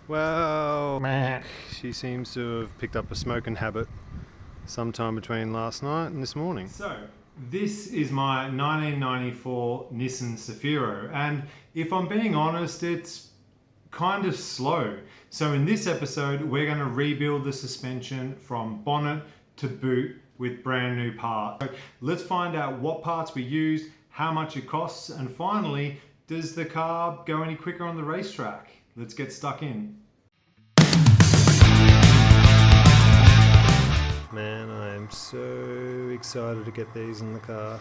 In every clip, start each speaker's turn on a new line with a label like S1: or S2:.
S1: Well, she seems to have picked up a smoking habit sometime between last night and this morning. So, this is my 1994 Nissan Cefiro, and if I'm being honest, it's kind of slow. So in this episode, we're going to rebuild the suspension from bonnet to boot with brand new parts. So let's find out what parts we used, how much it costs, and finally, does the car go any quicker on the racetrack? Let's get stuck in. Man, I am so excited to get these in the car.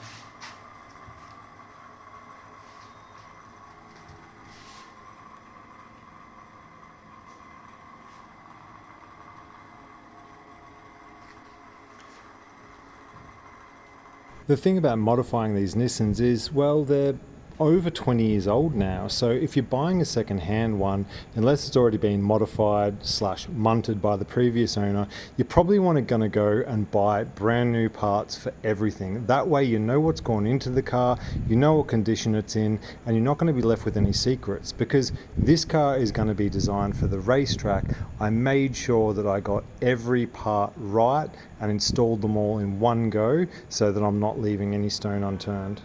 S1: The thing about modifying these Nissans is, well, they're over 20 years old now, so if you're buying a second-hand one, unless it's already been modified / munted by the previous owner, you probably want to go and buy brand new parts for everything. That way you know what's gone into the car, you know what condition it's in, and you're not going to be left with any secrets, because this car is going to be designed for the racetrack. I made sure that I got every part right and installed them all in one go so that I'm not leaving any stone unturned.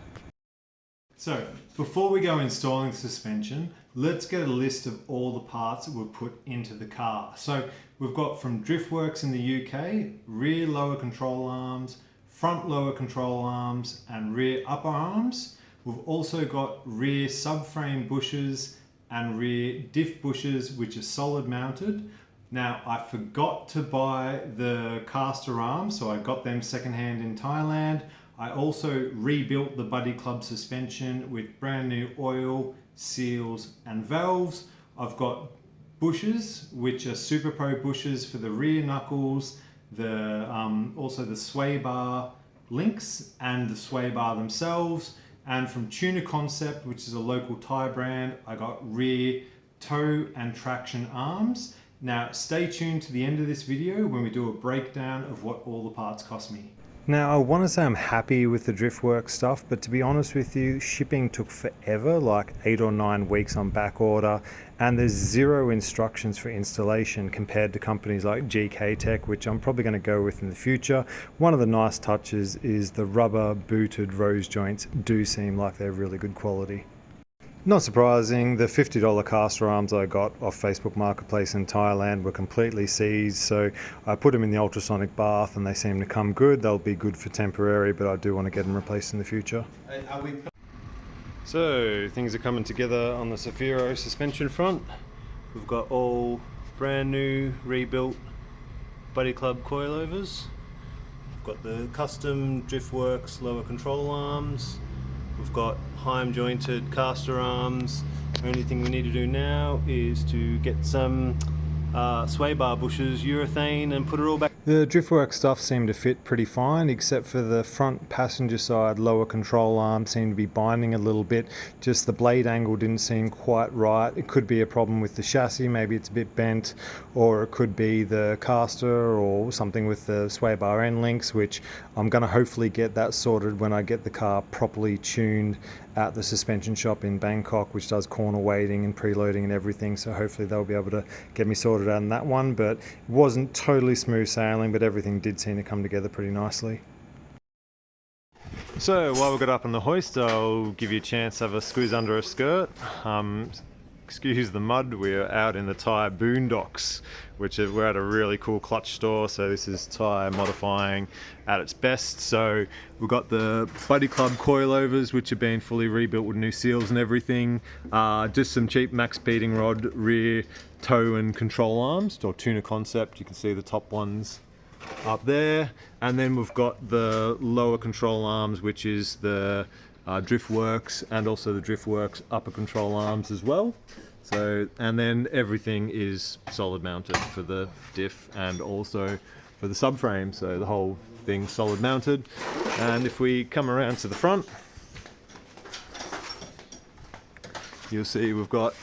S1: So, before we go installing the suspension, let's get a list of all the parts that we've put into the car. So, we've got from Driftworks in the UK, rear lower control arms, front lower control arms, and rear upper arms. We've also got rear subframe bushes and rear diff bushes, which are solid mounted. Now, I forgot to buy the caster arms, so I got them secondhand in Thailand. I also rebuilt the Buddy Club suspension with brand new oil, seals and valves. I've got bushes, which are Super Pro bushes for the rear knuckles, also the sway bar links and the sway bar themselves. And from Tuna Concept, which is a local Thai brand, I got rear toe and traction arms. Now stay tuned to the end of this video when we do a breakdown of what all the parts cost me. Now, I want to say I'm happy with the Driftworks stuff, but to be honest with you, shipping took forever, like 8 or 9 weeks on back order, and there's 0 instructions for installation compared to companies like GK Tek, which I'm probably going to go with in the future. One of the nice touches is the rubber booted rose joints do seem like they're really good quality. Not surprising, the $50 caster arms I got off Facebook Marketplace in Thailand were completely seized, so I put them in the ultrasonic bath and they seem to come good. They'll be good for temporary, but I do want to get them replaced in the future. So, things are coming together on the Cefiro suspension front. We've got all brand new, rebuilt Buddy Club coilovers. We've got the custom Driftworks lower control arms. We've got Heim jointed caster arms. The only thing we need to do now is to get some sway bar bushes, urethane, and put it all back. The Driftworks stuff seemed to fit pretty fine, except for the front passenger side lower control arm seemed to be binding a little bit. Just the blade angle didn't seem quite right. It could be a problem with the chassis, maybe it's a bit bent, or it could be the caster or something with the sway bar end links, which I'm going to hopefully get that sorted when I get the car properly tuned at the suspension shop in Bangkok, which does corner weighting and preloading and everything, so hopefully they'll be able to get me sorted out on that one. But it wasn't totally smooth sailing, but everything did seem to come together pretty nicely. So while we got up on the hoist, I'll give you a chance to have a squeeze under a skirt. Excuse the mud, we're out in the Thai boondocks, we're at a really cool clutch store, so this is Thai modifying at its best. So we've got the Buddy Club coilovers, which have been fully rebuilt with new seals and everything. Just some cheap max beating rod rear toe and control arms, or Tuna Concept. You can see the top ones up there. And then we've got the lower control arms, which is the Driftworks, and also the Driftworks upper control arms as well. So, and then everything is solid mounted for the diff and also for the subframe, so the whole thing solid mounted. And if we come around to the front, you'll see we've got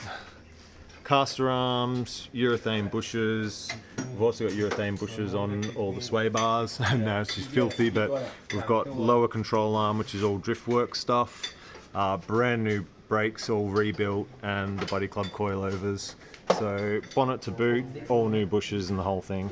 S1: caster arms, urethane bushes. We've also got urethane bushes on all the sway bars. Now it's just filthy, but we've got lower control arm, which is all Driftworks stuff. Brand new brakes all rebuilt and the body club coilovers. So bonnet to boot, all new bushes and the whole thing.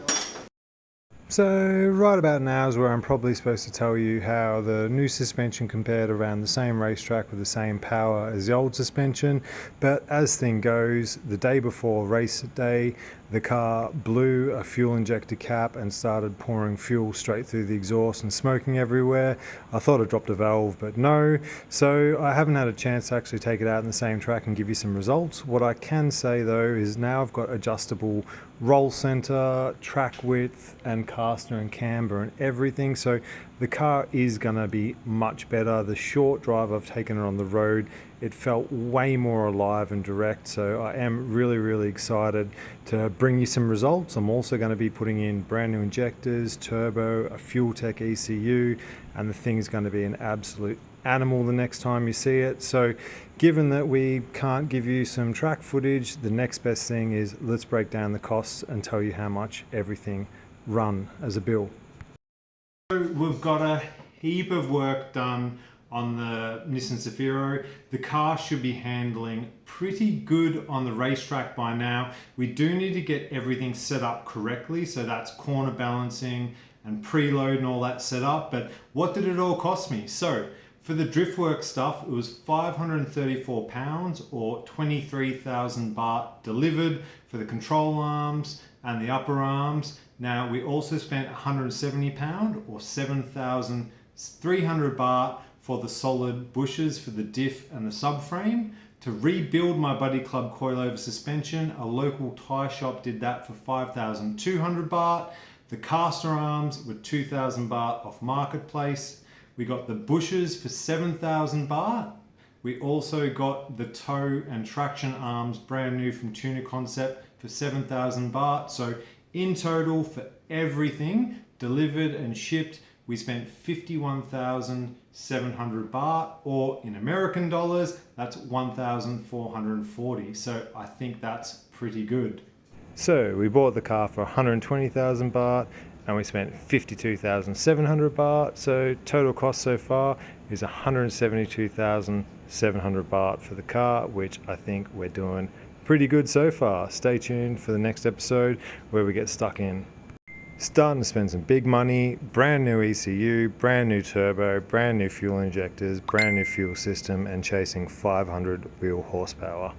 S1: So right about now is where I'm probably supposed to tell you how the new suspension compared around the same racetrack with the same power as the old suspension. But as thing goes, the day before race day, the car blew a fuel injector cap and started pouring fuel straight through the exhaust and smoking everywhere. I thought I dropped a valve, but no. So I haven't had a chance to actually take it out in the same track and give you some results. What I can say though is now I've got adjustable roll center, track width and caster and camber and everything, so the car is gonna be much better. The short drive I've taken it on the road, it felt way more alive and direct, so I am really excited to bring you some results. I'm also going to be putting in brand new injectors, turbo, a Fuel Tech ECU, and the thing is going to be an absolute animal the next time you see it. So given that we can't give you some track footage, the next best thing is let's break down the costs and tell you how much everything run as a bill. So we've got a heap of work done on the Nissan Cefiro. The car should be handling pretty good on the racetrack by now. We do need to get everything set up correctly, so that's corner balancing and preload and all that set up. But what did it all cost me? So for the drift work stuff, it was £534 or 23,000 baht delivered for the control arms and the upper arms. Now we also spent £170 or 7,300 baht for the solid bushes for the diff and the subframe. To rebuild my Buddy Club coilover suspension, a local Thai shop did that for 5,200 baht. The caster arms were 2,000 baht off Marketplace. We got the bushes for 7,000 baht. We also got the toe and traction arms brand new from Tuna Concept for 7,000 baht. So in total for everything delivered and shipped, we spent 51,700 baht, or in American dollars, that's 1,440. So I think that's pretty good. So we bought the car for 120,000 baht and we spent 52,700 baht. So total cost so far is 172,700 baht for the car, which I think we're doing pretty good so far. Stay tuned for the next episode where we get stuck in. Starting to spend some big money, brand new ECU, brand new turbo, brand new fuel injectors, brand new fuel system, and chasing 500 wheel horsepower.